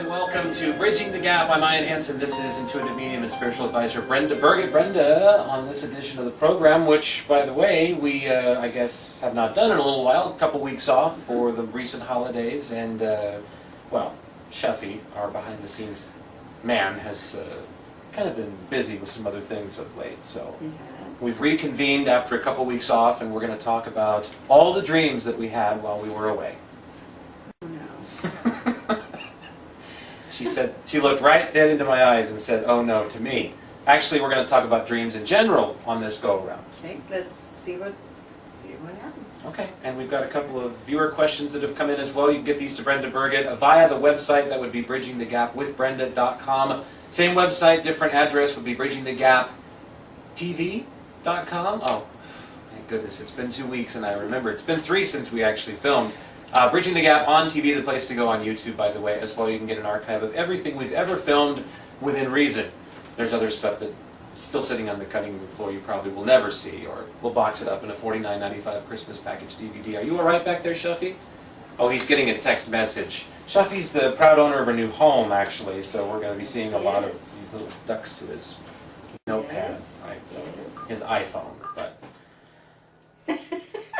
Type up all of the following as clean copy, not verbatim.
welcome to Bridging the Gap. I'm Ian Hansen. This is intuitive medium and spiritual advisor Brenda Burgett. Brenda, on this edition of the program, which, by the way, we, I guess, have not done in a little while, a couple weeks off for the recent holidays, and, well, Shuffy, our behind-the-scenes man, has kind of been busy with some other things of late, so we've reconvened after a couple weeks off, and we're going to talk about all the dreams that we had while we were away. Oh, no. She said, she looked right dead into my eyes and said, "Oh no," to me. Actually, we're going to talk about dreams in general on this go-around. Okay, let's see what happens. Okay, and we've got a couple of viewer questions that have come in as well. You can get these to Brenda Burgett via the website. That would be bridgingthegapwithbrenda.com. Same website, different address would be bridgingthegaptv.com. Oh, thank goodness, it's been 2 weeks and I remember. It's been 3 since we actually filmed. Bridging the Gap on TV, the place to go on YouTube, by the way, as well. You can get an archive of everything we've ever filmed within reason. There's other stuff that's still sitting on the cutting room floor you probably will never see, or we'll box it up in a $49.95 Christmas package DVD. Are you all right back there, Shuffy? Oh, he's getting a text message. Shuffy's the proud owner of a new home, actually, so we're going to be seeing a lot of these little ducks to his notepad, right? So his iPhone, but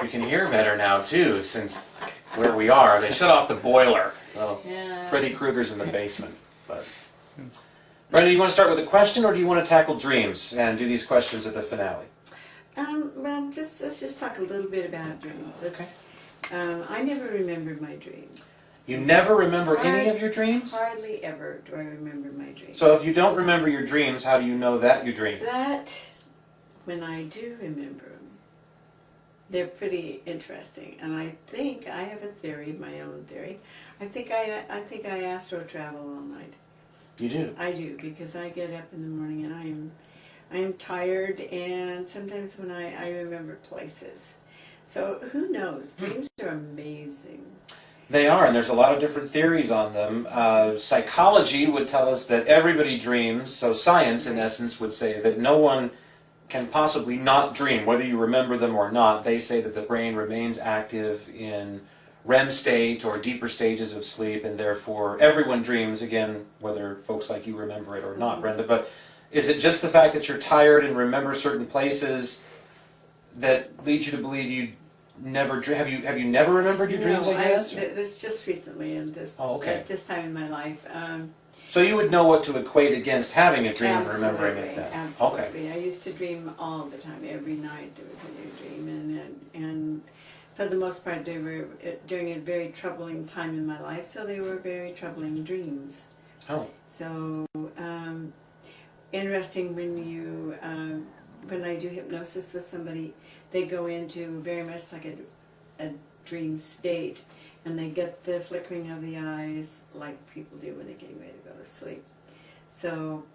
we can hear better now, too, since where we are. They shut off the boiler. Well, Yeah. Freddy Krueger's in the basement. But Brenda, you want to start with a question, or do you want to tackle dreams and do these questions at the finale? Well, let's just talk a little bit about dreams. Okay. I never remember my dreams. You never remember any of your dreams? Hardly ever do I remember my dreams. So if you don't remember your dreams, how do you know that you dreamed? But when I do remember them, they're pretty interesting, and I think I have a theory, my own theory. I think I astro travel all night. You do? I do, because I get up in the morning and I am tired, and sometimes when I remember places. So who knows? Dreams are amazing. They are, and there's a lot of different theories on them. Psychology would tell us that everybody dreams, so science, in essence, would say that no one can possibly not dream, whether you remember them or not. They say that the brain remains active in REM state or deeper stages of sleep, and therefore everyone dreams, again, whether folks like you remember it or not, Brenda. But is it just the fact that you're tired and remember certain places that leads you to believe you never dream? Have you never remembered your dreams, I guess? This just recently, at this time in my life. So you would know what to equate against having a dream and Absolutely, remembering it then? absolutely. Okay. I used to dream all the time. Every night there was a new dream, and for the most part they were during a very troubling time in my life, so they were very troubling dreams. Oh. So interesting when I do hypnosis with somebody, they go into very much like a dream state, and they get the flickering of the eyes like people do when they're getting ready to go to sleep. So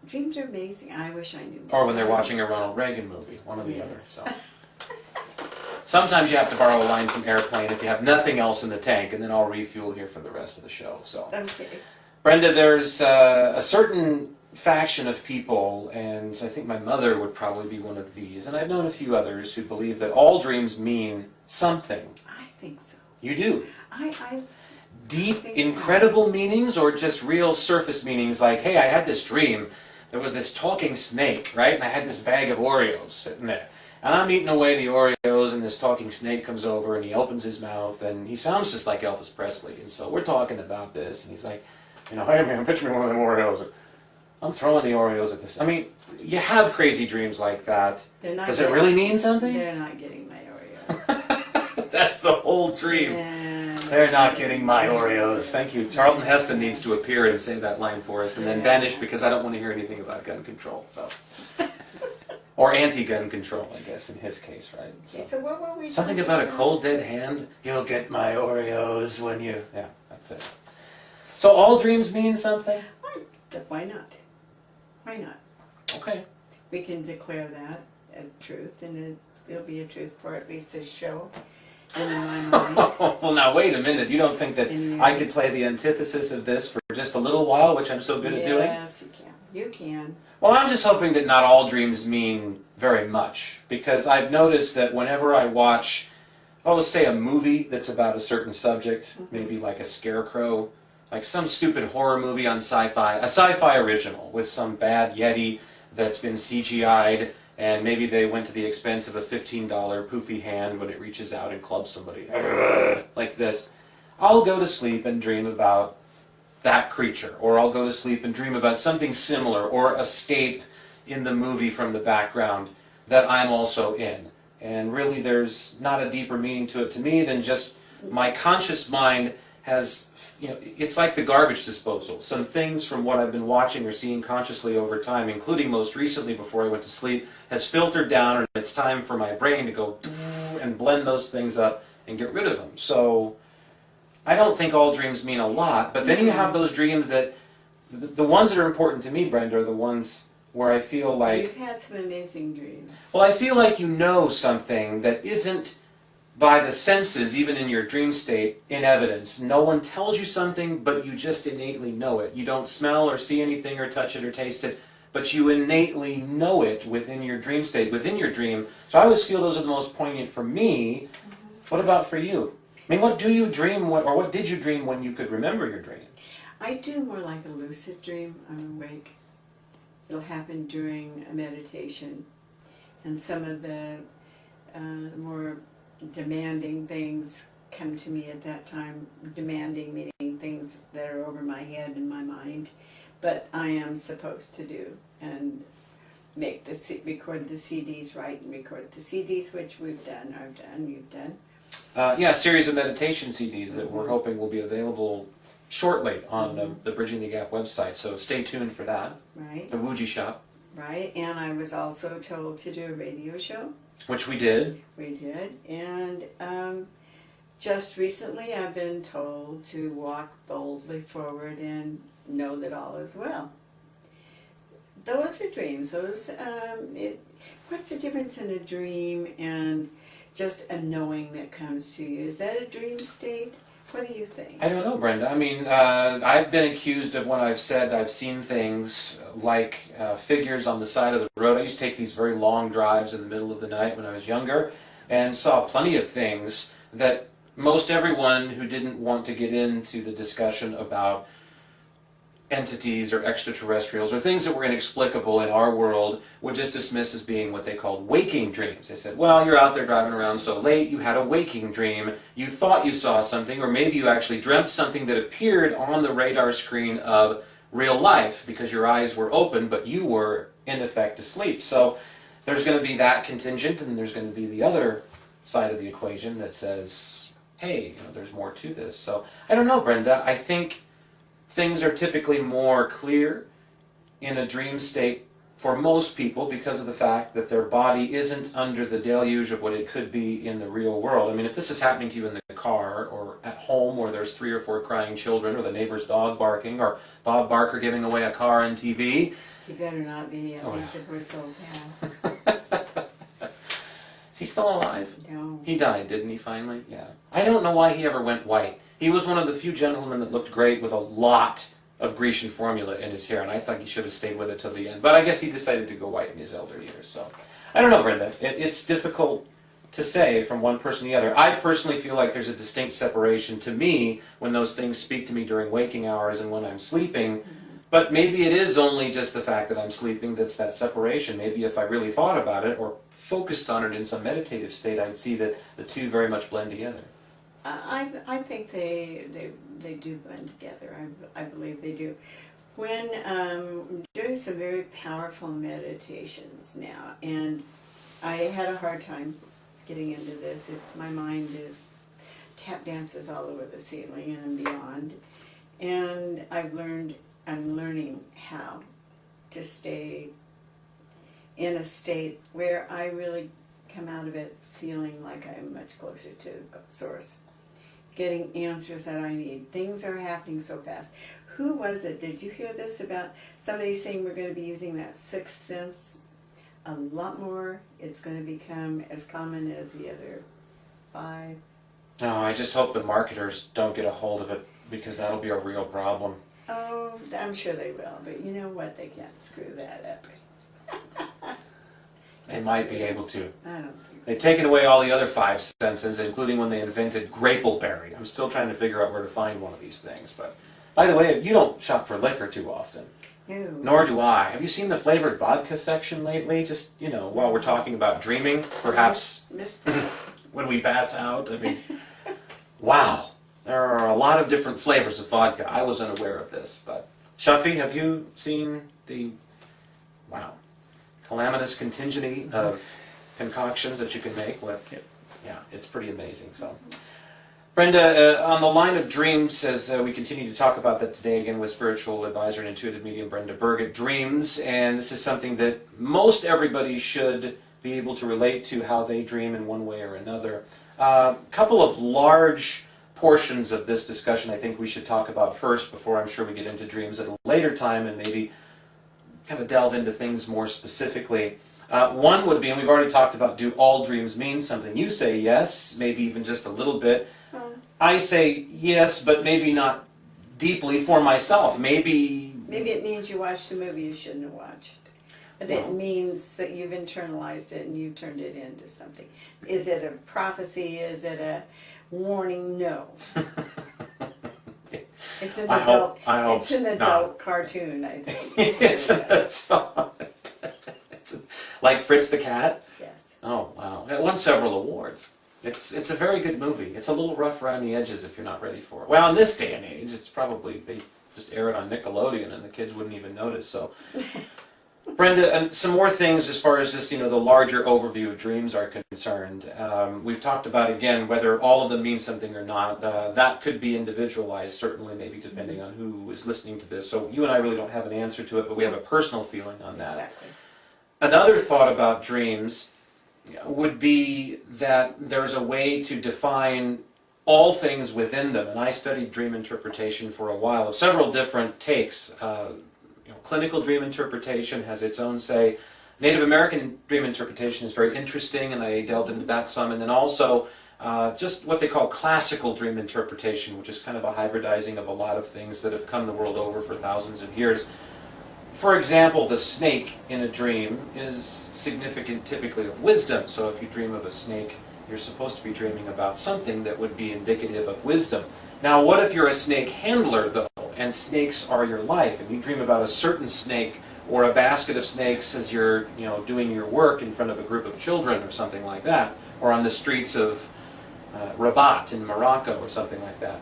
dreams are amazing. I wish I knew more. Or when they're watching a Ronald Reagan movie, one or the other. So. Sometimes you have to borrow a line from Airplane if you have nothing else in the tank, and then I'll refuel here for the rest of the show. So, Okay. Brenda, there's a certain faction of people, and I think my mother would probably be one of these, and I've known a few others who believe that all dreams mean something. I think so. You do? I Deep, think incredible meanings, or just real surface meanings like, hey, I had this dream, there was this talking snake, right? And I had this bag of Oreos sitting there. And I'm eating away the Oreos, and this talking snake comes over, and he opens his mouth, and he sounds just like Elvis Presley. And so we're talking about this, and he's like, hey man, pitch me one of them Oreos. I'm throwing the Oreos at this. I mean, you have crazy dreams like that. Does it really mean something? They're not getting my Oreos. That's the whole dream. Yeah. They're not getting my Oreos. Thank you. Charlton Heston needs to appear and say that line for us, and then vanish because I don't want to hear anything about gun control. So, or anti-gun control, I guess, in his case, right? Okay, so what were we Something talking about a cold dead hand. You'll get my Oreos when you. Yeah, that's it. So all dreams mean something? Why not? Why not? Okay. We can declare that a truth, and it'll be a truth for at least this show. And in my mind. Well, now wait a minute. You don't think that I could play the antithesis of this for just a little while, which I'm so good at doing? Yes, you can. You can. Well, I'm just hoping that not all dreams mean very much, because I've noticed that whenever I watch, let's say a movie that's about a certain subject, maybe like a scarecrow like some stupid horror movie on sci-fi, a sci-fi original with some bad Yeti that's been CGI'd, and maybe they went to the expense of a $15 poofy hand when it reaches out and clubs somebody like this. I'll go to sleep and dream about that creature, or I'll go to sleep and dream about something similar, or escape in the movie from the background that I'm also in. And really there's not a deeper meaning to it to me than just my conscious mind has, it's like the garbage disposal. Some things from what I've been watching or seeing consciously over time, including most recently before I went to sleep, has filtered down, and it's time for my brain to go and blend those things up and get rid of them. So I don't think all dreams mean a lot, but then you have those dreams that, the ones that are important to me, Brenda, are the ones where I feel like... You've had some amazing dreams. Well, I feel like you know something that isn't by the senses, even in your dream state, in evidence. No one tells you something, but you just innately know it. You don't smell or see anything or touch it or taste it, but you innately know it within your dream state, within your dream. So I always feel those are the most poignant for me. What about for you? I mean, what do you dream, or what did you dream when you could remember your dream? I do more like a lucid dream. I'm awake. It'll happen during a meditation, and some of the more demanding things come to me at that time. Demanding meaning things that are over my head and my mind, but I am supposed to do and record the CDs, write and record the CDs, which we've done, I've done, you've done. Yeah, a series of meditation CDs that we're hoping will be available shortly on the Bridging the Gap website, so stay tuned for that. Right. The Wuji Shop. Right, and I was also told to do a radio show. Which we did. We did, and just recently I've been told to walk boldly forward and know that all is well. Those are dreams. Those, what's the difference in a dream and just a knowing that comes to you? Is that a dream state? What do you think? I don't know, Brenda. I mean, I've been accused of when I've said I've seen things like figures on the side of the road. I used to take these very long drives in the middle of the night when I was younger and saw plenty of things that most everyone who didn't want to get into the discussion about entities or extraterrestrials or things that were inexplicable in our world would just dismiss as being what they called waking dreams. They said, well, you're out there driving around so late, you had a waking dream, you thought you saw something, or maybe you actually dreamt something that appeared on the radar screen of real life because your eyes were open, but you were in effect asleep. So there's going to be that contingent, and there's going to be the other side of the equation that says, hey, there's more to this. So I don't know, Brenda. I think things are typically more clear in a dream state for most people because of the fact that their body isn't under the deluge of what it could be in the real world. I mean, if this is happening to you in the car or at home where there's 3 or 4 crying children or the neighbor's dog barking or Bob Barker giving away a car on TV... You better not be. I think that we're so past. Is he still alive? No. He died, didn't he, finally? Yeah. I don't know why he ever went white. He was one of the few gentlemen that looked great with a lot of Grecian formula in his hair, and I thought he should have stayed with it till the end. But I guess he decided to go white in his elder years. So I don't know, Brenda. It's difficult to say from one person to the other. I personally feel like there's a distinct separation to me when those things speak to me during waking hours and when I'm sleeping. But maybe it is only just the fact that I'm sleeping that's that separation. Maybe if I really thought about it or focused on it in some meditative state, I'd see that the two very much blend together. I think they do blend together. I believe they do. When I'm doing some very powerful meditations now, and I had a hard time getting into this. My mind is tap dances all over the ceiling and beyond, and I'm learning how to stay in a state where I really come out of it feeling like I'm much closer to Source, getting answers that I need. Things are happening so fast. Who was it? Did you hear this about somebody saying we're going to be using that sixth sense a lot more? It's going to become as common as the other 5. No, I just hope the marketers don't get a hold of it because that'll be a real problem. Oh, I'm sure they will, but you know what? They can't screw that up. They might be able to. I don't think so. They've taken away all the other 5 senses, including when they invented Grapelberry. I'm still trying to figure out where to find one of these things, but By the way, you don't shop for liquor too often. No. Nor do I. Have you seen the flavored vodka section lately? Just, while we're talking about dreaming, perhaps Missed that. when we pass out. I mean, wow. There are a lot of different flavors of vodka. I was unaware of this. But, Shuffy, have you seen the, calamitous contingent of concoctions that you can make with? Yeah, it's pretty amazing. So, Brenda, on the line of dreams, as we continue to talk about that today again with spiritual advisor and intuitive medium Brenda Burgett, dreams, and this is something that most everybody should be able to relate to, how they dream in one way or another. A couple of large portions of this discussion I think we should talk about first before I'm sure we get into dreams at a later time and maybe kind of delve into things more specifically. One would be, and we've already talked about, do all dreams mean something? You say yes, maybe even just a little bit. I say yes, but maybe not deeply for myself. Maybe it means you watched a movie you shouldn't have watched. But it means that you've internalized it and you've turned it into something. Is it a prophecy? Is it a warning? No. It's an adult cartoon, I think. It's an adult. Like Fritz the Cat? Yes. Oh, wow. It won several awards. It's a very good movie. It's a little rough around the edges if you're not ready for it. Well, in this day and age, it's probably, they just air it on Nickelodeon and the kids wouldn't even notice. So, Brenda, and some more things as far as just, the larger overview of dreams are concerned. We've talked about, again, whether all of them mean something or not. That could be individualized, certainly, maybe depending on who is listening to this. So you and I really don't have an answer to it, but we have a personal feeling on that. Exactly. Another thought about dreams would be that there's a way to define all things within them. And I studied dream interpretation for a while of several different takes. Clinical dream interpretation has its own say. Native American dream interpretation is very interesting, and I delved into that some. And then also just what they call classical dream interpretation, which is kind of a hybridizing of a lot of things that have come the world over for thousands of years. For example, the snake in a dream is significant typically of wisdom. So if you dream of a snake, you're supposed to be dreaming about something that would be indicative of wisdom. Now, what if you're a snake handler, though, and snakes are your life, and you dream about a certain snake or a basket of snakes as you're, doing your work in front of a group of children or something like that, or on the streets of Rabat in Morocco or something like that?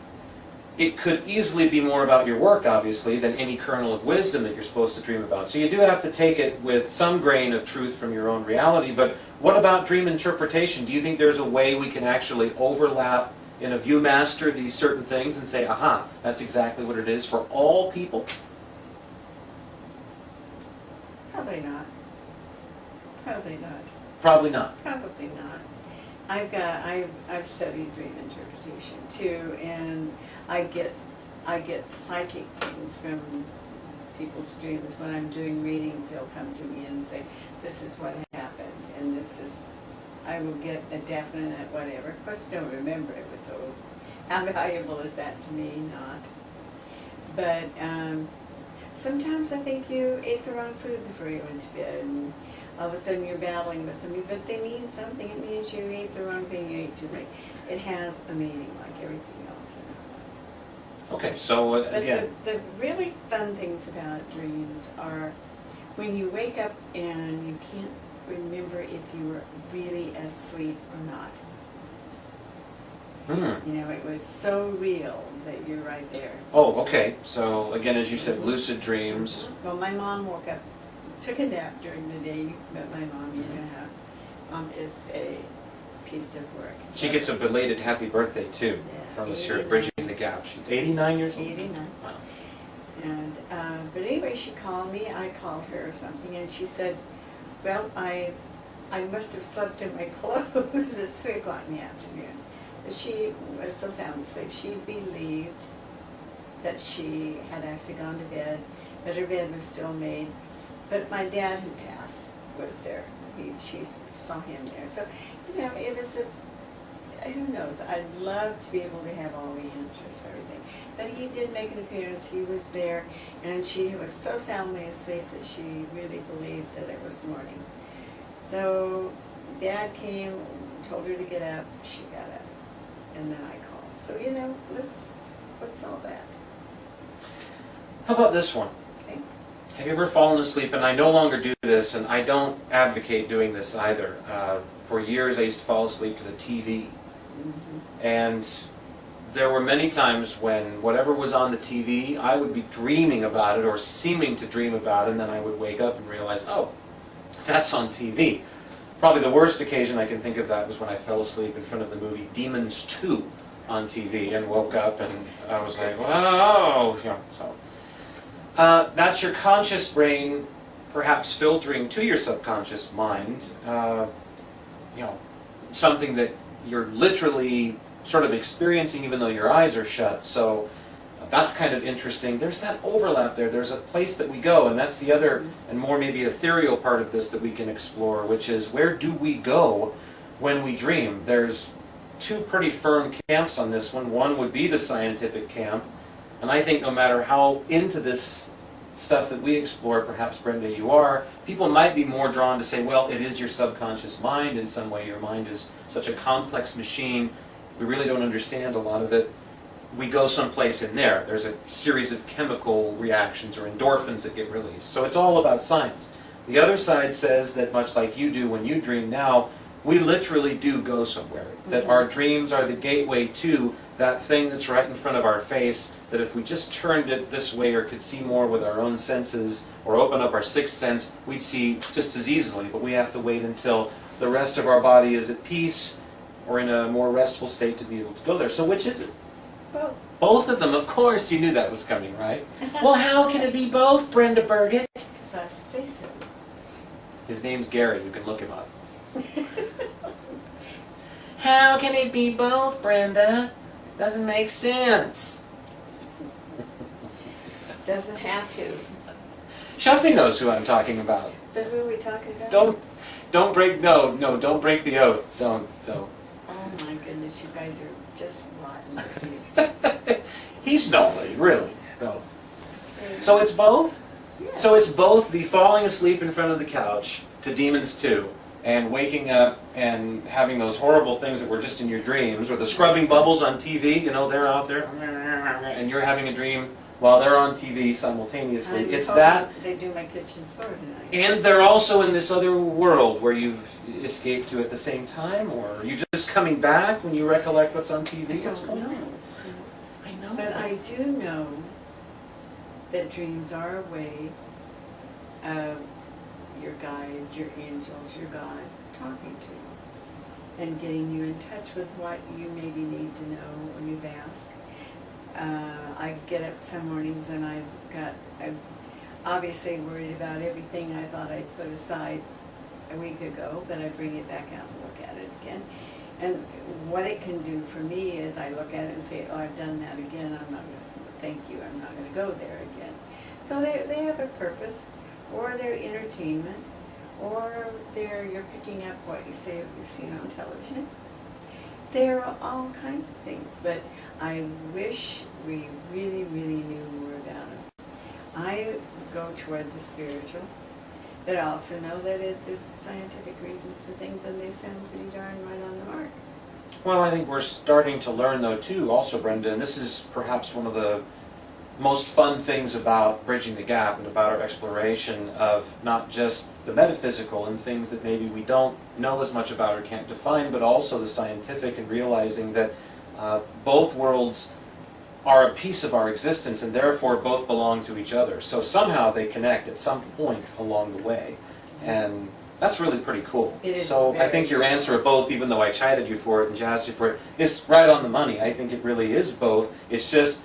It could easily be more about your work, obviously, than any kernel of wisdom that you're supposed to dream about. So you do have to take it with some grain of truth from your own reality. But what about dream interpretation? Do you think there's a way we can actually overlap in a Viewmaster these certain things and say, aha, that's exactly what it is for all people? Probably not. Probably not. Probably not. Probably not. I've studied dream interpretation too, and I get psychic things from people's dreams. When I'm doing readings, they'll come to me and say, "This is what happened," and this is. I will get a definite whatever. Of course, I don't remember it, so how valuable is that to me? Not. But sometimes I think you ate the wrong food before you went to bed, and all of a sudden you're battling with something, but they mean something. It means you ate the wrong thing, you ate too late. It has a meaning like everything else. Okay, so but again... the really fun things about dreams are when you wake up and you can't remember if you were really asleep or not. It was so real that you're right there. Oh, okay. So again, as you said, lucid dreams. Well, my mom woke up, took a nap during the day, but my mom, mom is a piece of work. She gets a belated happy birthday too from us here at Bridging the Gap. She's 89 years old? 89. Wow. And, but anyway, she called me, I called her or something, and she said, well, I must have slept in my clothes at 3 o'clock in the afternoon. But she was so sound asleep, she believed that she had actually gone to bed, but her bed was still made. But my dad, who passed, was there. She saw him there. So, it was who knows, I'd love to be able to have all the answers for everything. But he did make an appearance, he was there, and she was so soundly asleep that she really believed that it was morning. So Dad came, told her to get up, she got up, and then I called. So, what's all that? How about this one? Okay. Have you ever fallen asleep? And I no longer do this, and I don't advocate doing this either. For years, I used to fall asleep to the TV. And there were many times when whatever was on the TV, I would be dreaming about it or seeming to dream about it, and then I would wake up and realize, oh, that's on TV. Probably the worst occasion I can think of that was when I fell asleep in front of the movie Demons 2 on TV and woke up and I was like, whoa, you know, so. That's your conscious brain perhaps filtering to your subconscious mind, you know, something that you're literally sort of experiencing even though your eyes are shut. So that's kind of interesting. There's that overlap there. There's a place that we go, and that's the other and more maybe ethereal part of this that we can explore, which is where do we go when we dream? There's two pretty firm camps on this one. One would be the scientific camp, and I think no matter how into this stuff that we explore, perhaps Brenda you are, people might be more drawn to say, well, it is your subconscious mind in some way. Your mind is such a complex machine. We really don't understand a lot of it. We go someplace in there. There's a series of chemical reactions or endorphins that get released. So it's all about science. The other side says that much like you do when you dream now, we literally do go somewhere. That our dreams are the gateway to that thing that's right in front of our face, that if we just turned it this way or could see more with our own senses or open up our sixth sense, we'd see just as easily. But we have to wait until the rest of our body is at peace or in a more restful state to be able to go there. So which is it? Both. Both of them, of course. You knew that was coming, right? Well, how can it be both, Brenda Burgett? Because I say so. His name's Gary. You can look him up. How can it be both, Brenda? Doesn't make sense. Doesn't have to. Shuffy knows who I'm talking about. So who are we talking about? Don't break, no, don't break the oath. Don't, so. Oh my goodness, you guys are just rotten. He's nobody, really. No. So it's both? Yeah. So it's both the falling asleep in front of the couch to Demons 2 and waking up and having those horrible things that were just in your dreams, or the scrubbing bubbles on TV, you know, they're out there, and you're having a dream while they're on TV simultaneously. It's that. They do my kitchen floor tonight. And they're also in this other world where you've escaped to at the same time, or are you just coming back when you recollect what's on TV? I don't know. I know. But I do know that dreams are a way of your guides, your angels, your God talking to you and getting you in touch with what you maybe need to know when you've asked. I get up some mornings and I'm obviously worried about everything I thought I'd put aside a week ago, but I bring it back out and look at it again. And what it can do for me is I look at it and say, oh, I've done that again, I'm not going to, thank you, I'm not going to go there again. So they have a purpose, or they're entertainment, or you're picking up what you say you've seen on television. There are all kinds of things, but I wish we really, really knew more about it. I go toward the spiritual, but I also know that there's scientific reasons for things, and they sound pretty darn right on the mark. Well, I think we're starting to learn, though, too, also, Brenda, and this is perhaps one of the most fun things about Bridging the Gap and about our exploration of not just the metaphysical and things that maybe we don't know as much about or can't define, but also the scientific, and realizing that both worlds are a piece of our existence and therefore both belong to each other. So somehow they connect at some point along the way. And that's really pretty cool. It is. So I think your answer of both, even though I chided you for it and jazzed you for it, is right on the money. I think it really is both. It's just,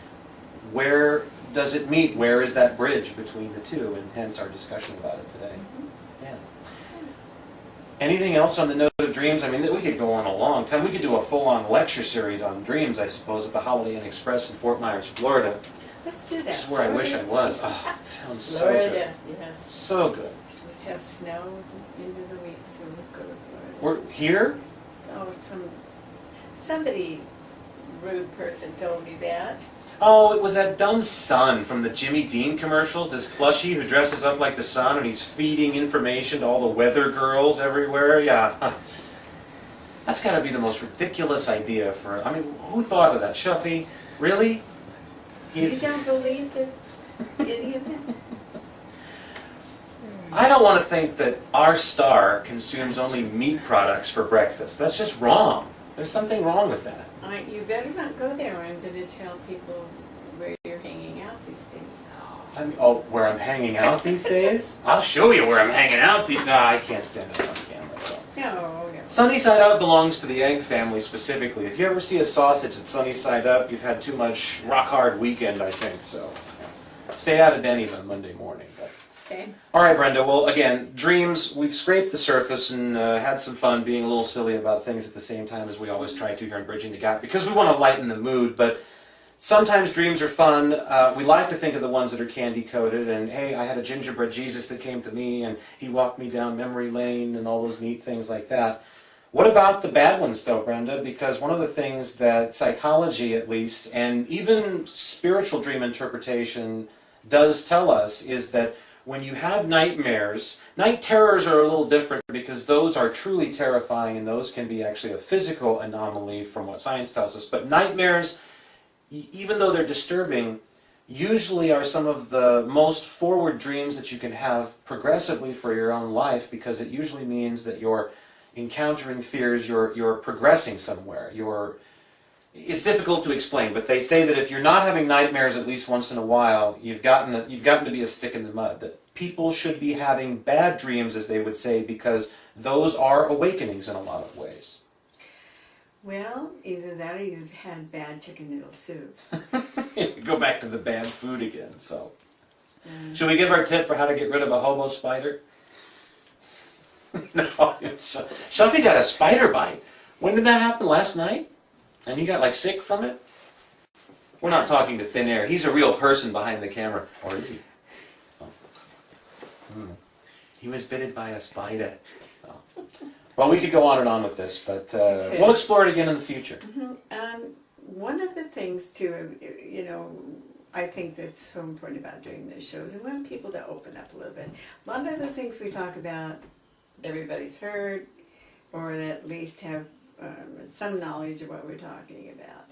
where does it meet? Where is that bridge between the two? And hence our discussion about it today. Yeah. Anything else on the note of dreams? I mean, we could go on a long time. We could do a full-on lecture series on dreams, I suppose, at the Holiday Inn Express in Fort Myers, Florida. Let's do that. Which is where I wish I was. Oh, it sounds so Florida, good. yes. So good. We're supposed to have snow into the week, so let's go to Florida. We're here? Oh, somebody rude person told me that. Oh, it was that dumb sun from the Jimmy Dean commercials, this plushie who dresses up like the sun and he's feeding information to all the weather girls everywhere. Yeah. That's got to be the most ridiculous idea for, I mean, who thought of that? Shuffy? Really? You don't believe that Any of it? I don't want to think that our star consumes only meat products for breakfast. That's just wrong. There's something wrong with that. You better not go there, or I'm going to tell people where you're hanging out these days. Where I'm hanging out these days? I'll show you where I'm hanging out these. No, I can't stand it on camera. So. No. Sunny Side Up belongs to the egg family specifically. If you ever see a sausage that's sunny side up, you've had too much rock hard weekend, I think. So, yeah. Stay out of Denny's on Monday morning. But. Okay. All right, Brenda. Well, again, dreams. We've scraped the surface and had some fun being a little silly about things at the same time as we always try to here in Bridging the Gap because we want to lighten the mood. But sometimes dreams are fun. We like to think of the ones that are candy-coated. And, hey, I had a gingerbread Jesus that came to me, and he walked me down memory lane and all those neat things like that. What about the bad ones, though, Brenda? Because one of the things that psychology, at least, and even spiritual dream interpretation does tell us is that when you have nightmares, night terrors are a little different because those are truly terrifying and those can be actually a physical anomaly from what science tells us. But nightmares, even though they're disturbing, usually are some of the most forward dreams that you can have progressively for your own life because it usually means that you're encountering fears, you're progressing somewhere. It's difficult to explain, but they say that if you're not having nightmares at least once in a while, you've gotten to be a stick in the mud. That people should be having bad dreams, as they would say, because those are awakenings in a lot of ways. Well, either that or you've had bad chicken noodle soup. Go back to the bad food again. So, should we give our tip for how to get rid of a hobo spider? No, Shuffy got a spider bite. When did that happen? Last night? And he got like sick from it? We're not talking to thin air. He's a real person behind the camera. Or is he? Oh. He was bitten by a spider. Oh. Well, we could go on and on with this, but we'll explore it again in the future. Mm-hmm. One of the things, too, I think that's so important about doing those shows, and we want people to open up a little bit. A lot of the things we talk about, everybody's heard, or at least have some knowledge of what we're talking about.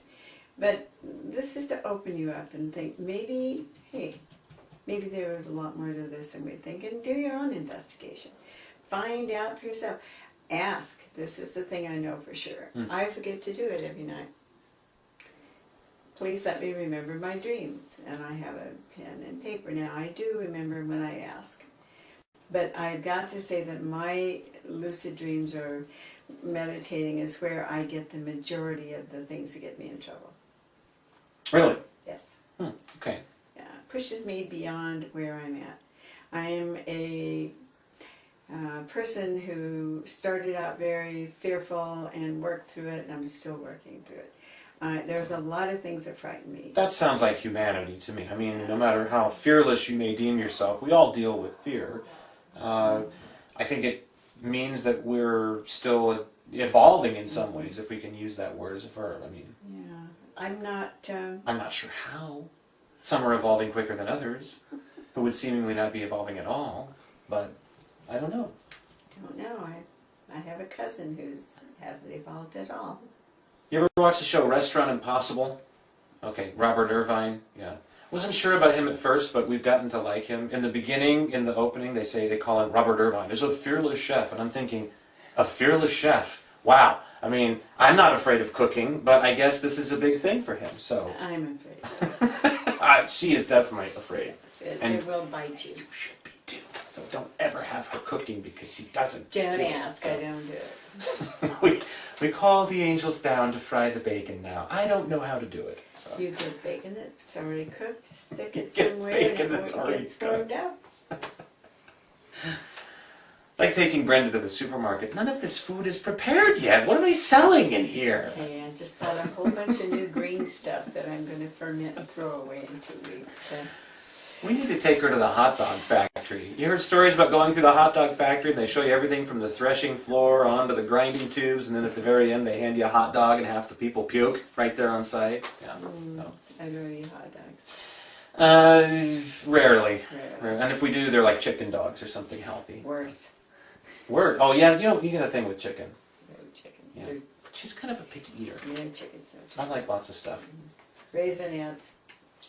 But this is to open you up and think, maybe there was a lot more to this than we think, and do your own investigation. Find out for yourself. Ask. This is the thing I know for sure. I forget to do it every night. Please let me remember my dreams. And I have a pen and paper. Now, I do remember when I ask. But I've got to say that my lucid dreams or meditating is where I get the majority of the things that get me in trouble. Really? Yes. Okay. Yeah, pushes me beyond where I'm at. I am a person who started out very fearful and worked through it, and I'm still working through it. There's a lot of things that frighten me. That sounds like humanity to me. I mean, no matter how fearless you may deem yourself, we all deal with fear. I think it means that we're still evolving in some ways, if we can use that word as a verb. I mean, yeah, I'm not sure how. Some are evolving quicker than others, who would seemingly not be evolving at all. But I don't know. I have a cousin who hasn't evolved at all. You ever watch the show Restaurant Impossible? Okay, Robert Irvine. Yeah. Wasn't sure about him at first, but we've gotten to like him. In the beginning, in the opening, they call him Robert Irvine. He's a fearless chef, and I'm thinking, a fearless chef? Wow. I mean, I'm not afraid of cooking, but I guess this is a big thing for him. So I'm afraid. She is definitely afraid. It will bite you. You should be too. So don't ever have her cooking because she doesn't. Don't do ask. it. I don't do it. we call the angels down to fry the bacon now. I don't know how to do it. So. You get bacon that's already cooked, stick it Get somewhere bacon and that's it already gets warmed up. Like taking Brenda to the supermarket. None of this food is prepared yet. What are they selling in here? Hey, I just bought a whole bunch of new green stuff that I'm going to ferment and throw away in 2 weeks. So. We need to take her to the hot dog factory. You heard stories about going through the hot dog factory and they show you everything from the threshing floor onto the grinding tubes, and then at the very end they hand you a hot dog and half the people puke right there on site. Yeah. No. I don't eat hot dogs. Rarely. And if we do, they're like chicken dogs or something healthy. Worse. Oh yeah, you get a thing with chicken. Chicken. Yeah. She's kind of a picky eater. Yeah, chicken stuff. I like lots of stuff. Raisinets.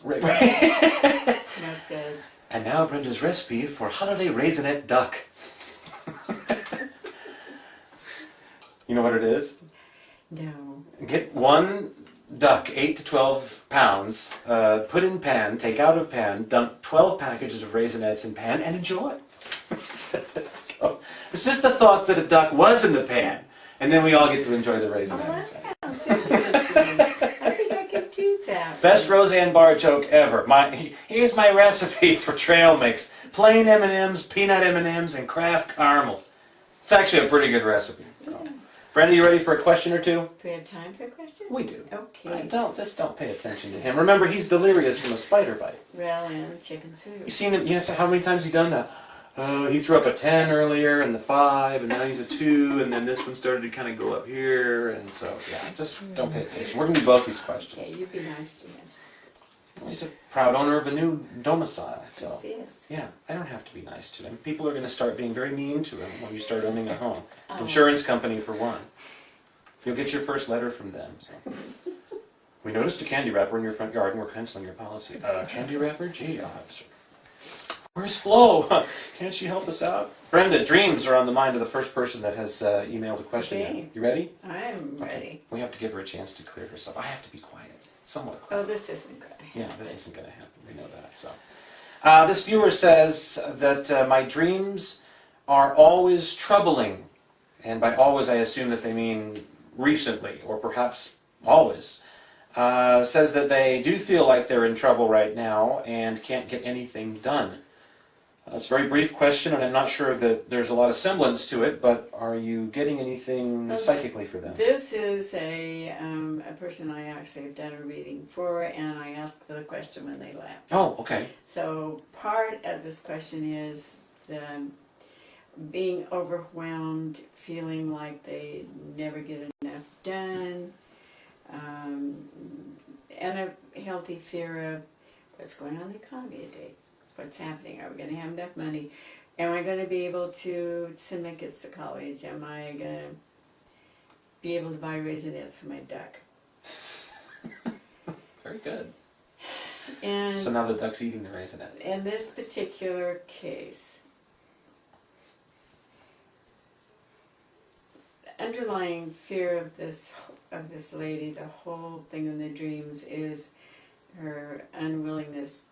Right. No duds. And now Brenda's recipe for holiday raisinette duck. You know what it is? No. Get one duck, 8 to 12 pounds, put in pan, take out of pan, dump 12 packages of raisinettes in pan, and enjoy. So, it's just the thought that a duck was in the pan, and then we all get to enjoy the Oh, raisinettes. that sounds very good to me. I think I could do that. Best Roseanne Barr joke ever. Here's my recipe for trail mix. Plain M&Ms, peanut M&Ms, and Kraft caramels. It's actually a pretty good recipe. Yeah. Brenda, you ready for a question or two? Do we have time for a question? We do. Okay. Don't pay attention to him. Remember, he's delirious from a spider bite. Well, and chicken soup. You seen him? Yes. How many times has he done that? He threw up a 10 earlier, and the 5, and now he's a 2, and then this one started to kind of go up here, and so yeah, just don't pay attention. We're gonna do both these questions. Okay, you be nice to him. Well, he's a proud owner of a new domicile, so Yes, he is. yeah, I don't have to be nice to him. People are gonna start being very mean to him when you start owning a home. Oh. Insurance company for one. You'll get your first letter from them. So. We noticed a candy wrapper in your front yard and we're canceling your policy. Candy wrapper? Gee, where's Flo? Can't she help us out? Brenda, dreams are on the mind of the first person that has emailed a question. Okay. You ready? I'm ready. Okay. We have to give her a chance to clear herself. I have to be quiet. Somewhat Oh, quiet. this isn't good. Yeah, this isn't going to happen. We know that. So, this viewer says that my dreams are always troubling. And by always, I assume that they mean recently, or perhaps always. Says that they do feel like they're in trouble right now and can't get anything done. It's a very brief question, and I'm not sure that there's a lot of semblance to it, but are you getting anything psychically for them? This is a person I actually have done a reading for, and I asked the question when they left. Oh, okay. So part of this question is the being overwhelmed, feeling like they never get enough done, and a healthy fear of what's going on in the economy today. What's happening? Are we going to have enough money? Am I going to be able to send my kids to college? Am I going to be able to buy raisinettes for my duck? Very good. And So now the duck's eating the raisinettes. in this particular case, the underlying fear of this lady, the whole thing in the dreams, is her unwillingness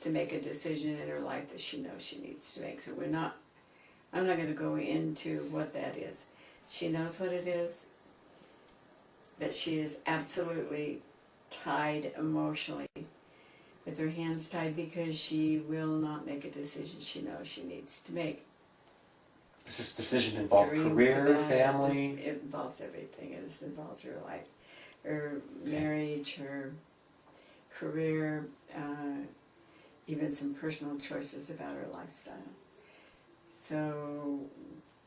to make a decision in her life that she knows she needs to make. So I'm not going to go into what that is. She knows what it is, but she is absolutely tied emotionally, with her hands tied, because she will not make a decision she knows she needs to make. Does this decision involve Dreams career, about family? It involves everything. It involves her life, her marriage, her career, even some personal choices about her lifestyle. So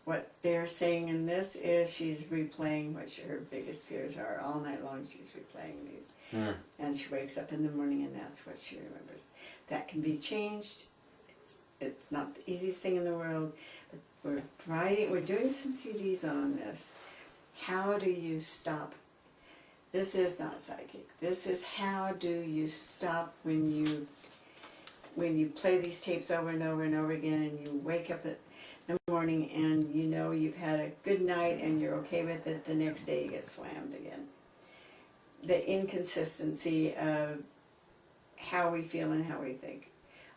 what they're saying in this is she's replaying what her biggest fears are. All night long she's replaying these. And she wakes up in the morning and that's what she remembers. That can be changed. It's not the easiest thing in the world, but we're doing some CDs on this. How do you stop? This is not psychic. This is how do you stop when you play these tapes over and over and over again, and you wake up in the morning and you know you've had a good night and you're okay with it. The next day you get slammed again. The inconsistency of how we feel and how we think.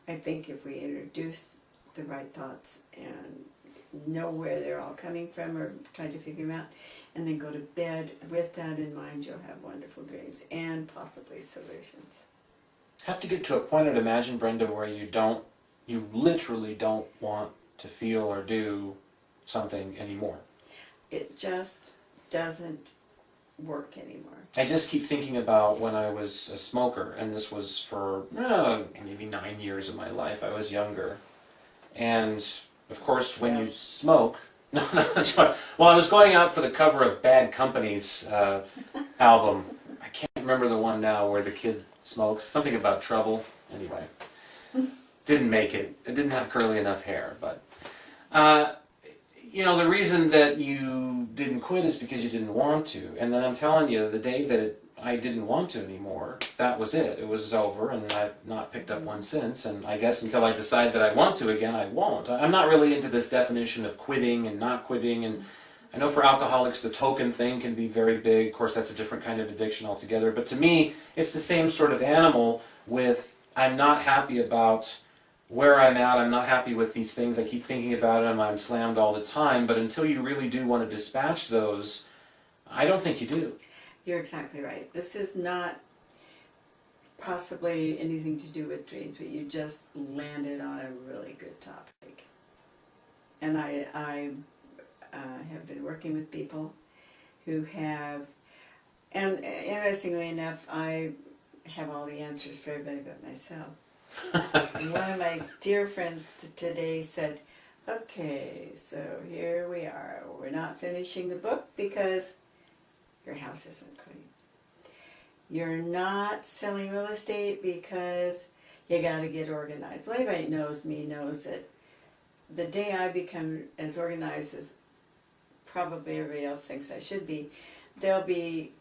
I think if we introduce the right thoughts and know where they're all coming from, or try to figure them out, and then go to bed with that in mind, you'll have wonderful dreams and possibly solutions. Have to get to a point, I'd imagine, Brenda, where you literally don't want to feel or do something anymore. It just doesn't work anymore. I just keep thinking about when I was a smoker, and this was for maybe 9 years of my life. I was younger. And, of course, when you smoke... No, well, I was going out for the cover of Bad Company's album. I can't remember the one now where the kid smokes. Something about trouble. Anyway. Didn't make it. It didn't have curly enough hair, but... the reason that you didn't quit is because you didn't want to. And then I'm telling you, the day that I didn't want to anymore, that was it. It was over, and I've not picked up one since, and I guess until I decide that I want to again, I won't. I'm not really into this definition of quitting and not quitting, and I know for alcoholics the token thing can be very big. Of course, that's a different kind of addiction altogether, but to me, it's the same sort of animal with, I'm not happy about where I'm at, I'm not happy with these things, I keep thinking about them, I'm slammed all the time, but until you really do want to dispatch those, I don't think you do. You're exactly right. This is not possibly anything to do with dreams, but you just landed on a really good topic. And I have been working with people who have, and interestingly enough, I have all the answers for everybody but myself. One of my dear friends today said, okay, so here we are. We're not finishing the book because your house isn't clean. You're not selling real estate because you got to get organized. Well, anybody that knows me knows that the day I become as organized as probably everybody else thinks I should be, they'll be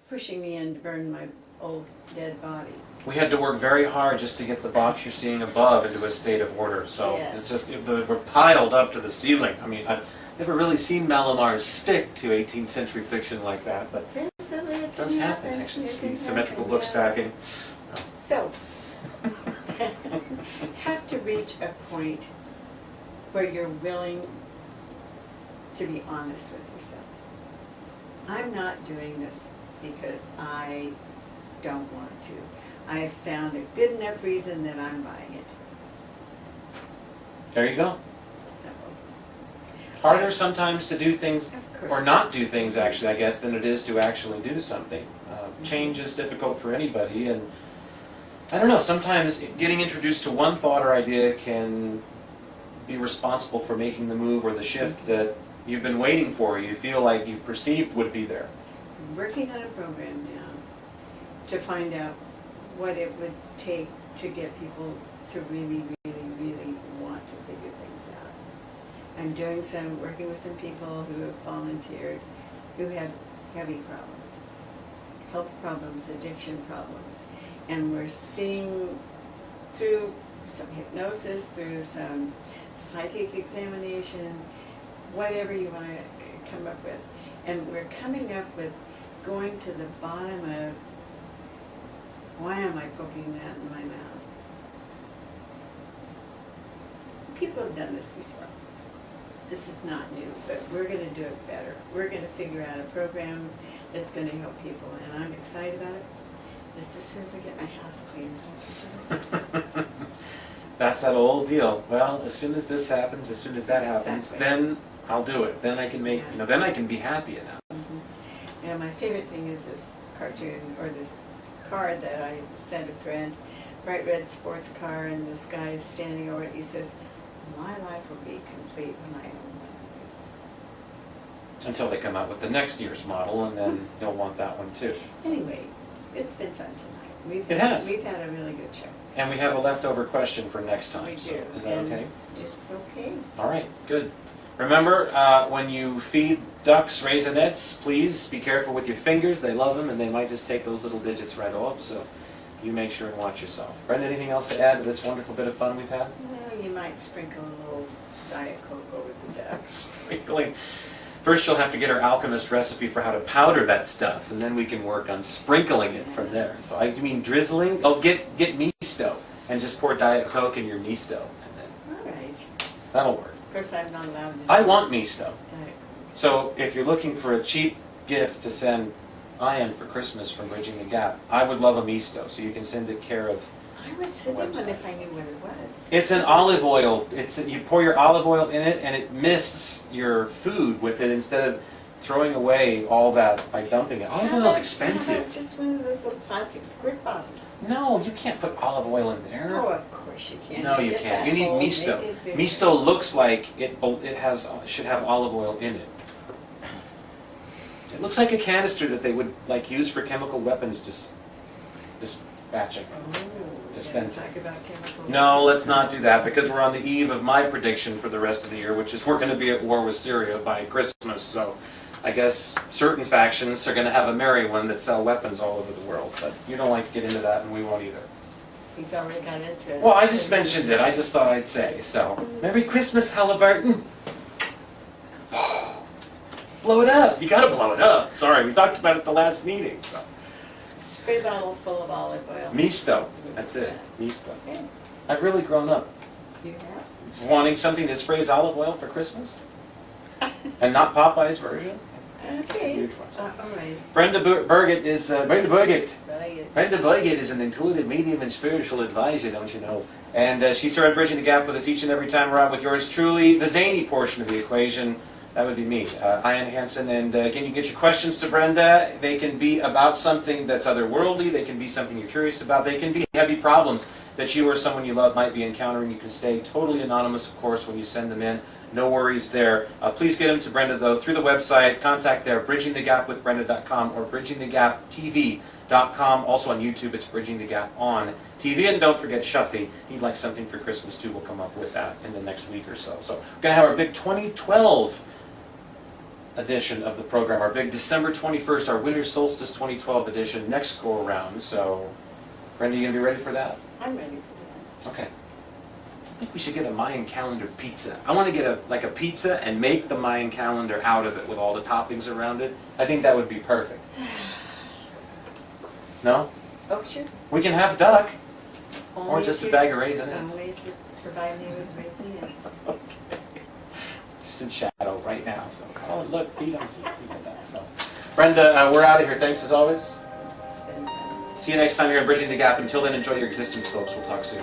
pushing me in to burn my old dead body. We had to work very hard just to get the box you're seeing above into a state of order. So Yes. it's just, we're piled up to the ceiling. I mean, I've never really seen Malamars stick to 18th century fiction like that, but it does happen. Actually, see symmetrical book stacking. So, have to reach a point where you're willing to be honest with yourself. I'm not doing this because I don't want to. I've found a good enough reason that I'm buying it. There you go. So, Harder sometimes to do things, of course. or not do things actually, I guess, than it is to actually do something. Change is difficult for anybody, and I don't know, sometimes getting introduced to one thought or idea can be responsible for making the move or the shift that you've been waiting for, you feel like you've perceived would be there. I'm working on a program now to find out what it would take to get people to really, really, really want to figure things out. I'm working with some people who have volunteered, who have heavy problems, health problems, addiction problems, and we're seeing through some hypnosis, through some psychic examination, whatever you want to come up with. And we're coming up with going to the bottom of, why am I poking that in my mouth? People have done this before. This is not new, but we're going to do it better. We're going to figure out a program that's going to help people, and I'm excited about it. Just as soon as I get my house clean, so I can do it. That's that old deal. Well, as soon as this happens, as soon as that happens, Exactly. then I'll do it. Then I can make, then I can be happy enough. Mm-hmm. Yeah, my favorite thing is this cartoon, or this card that I sent a friend, bright red sports car, and this guy's standing over it. He says, my life will be complete when I own one of these. Until they come out with the next year's model, and then they'll want that one too. Anyway, it's been fun tonight. It has. We've had a really good show. And we have a leftover question for next time. We So do. is that And okay? It's okay. All right, good. Remember, when you feed ducks raisinets, please be careful with your fingers. They love them, and they might just take those little digits right off. So you make sure and watch yourself. Brenda, anything else to add to this wonderful bit of fun we've had? Well, you might sprinkle a little Diet Coke over the ducks. Sprinkling. First, you'll have to get our alchemist recipe for how to powder that stuff, and then we can work on sprinkling it from there. So I mean drizzling. Oh, get misto, and just pour Diet Coke in your misto, and then All right. that'll work. Of course, I'm not allowed to do I want misto. Diet Coke. So if you're looking for a cheap gift to send Ian for Christmas from Bridging the Gap, I would love a misto, so you can send it care of. I would send him one Website. if I knew what it was. It's an olive oil. You pour your olive oil in it, and it mists your food with it instead of throwing away all that by dumping it. Olive How oil is about expensive. just one of those little plastic squirt bottles? No, you can't put olive oil in there. Oh, of course you can. No, you Get can't. that You need hole, misto. make it bigger. Misto looks like it should have olive oil in it. It looks like a canister that they would use for chemical weapons dispatching. Oh, Dispensing. talk about chemical No, weapons. let's not do that because we're on the eve of my prediction for the rest of the year, which is we're going to be at war with Syria by Christmas. So I guess certain factions are going to have a merry one that sell weapons all over the world, but you don't like to get into that, and we won't either. He's already got into it. Well, I just mentioned it. I just thought I'd say. So, Merry Christmas, Halliburton. Blow it up. You gotta blow it up. Sorry, we talked about it at the last meeting. So. Spray bottle full of olive oil. Misto. That's it. Misto. Okay. I've really grown up. You have? Wanting something that sprays olive oil for Christmas? And not Popeye's version? It's a Okay. huge one. All right. Brenda Burgett is Right. Brenda Burgett is an intuitive medium and spiritual advisor, don't you know? And she started bridging the gap with us each and every time we're out with yours truly, the zany portion of the equation. That would be me, Ian Hansen. And again, you can get your questions to Brenda. They can be about something that's otherworldly. They can be something you're curious about. They can be heavy problems that you or someone you love might be encountering. You can stay totally anonymous, of course, when you send them in. No worries there. Please get them to Brenda, though, through the website. Contact there, bridgingthegapwithbrenda.com or bridgingthegaptv.com. Also on YouTube, it's Bridging the Gap on TV. And don't forget Shuffy. He'd like something for Christmas, too. We'll come up with that in the next week or so. So we're going to have our big 2012 edition of the program, our big December 21st, our Winter Solstice 2012 edition, next go around. So, Brenda, you going to be ready for that? I'm ready for Okay. I think we should get a Mayan calendar pizza. I want to get a pizza and make the Mayan calendar out of it with all the toppings around it. I think that would be perfect. No? that. Oh, sure. We can have duck. Only Or if just a you- bag of raisins. Only if you provide me with raisins. Okay. It's in shadow right now. So, oh, look, Pete, I'm seeing that. So, Brenda, we're out of here. Thanks as always. It's been fun. See you next time here at Bridging the Gap. Until then, enjoy your existence, folks. We'll talk soon.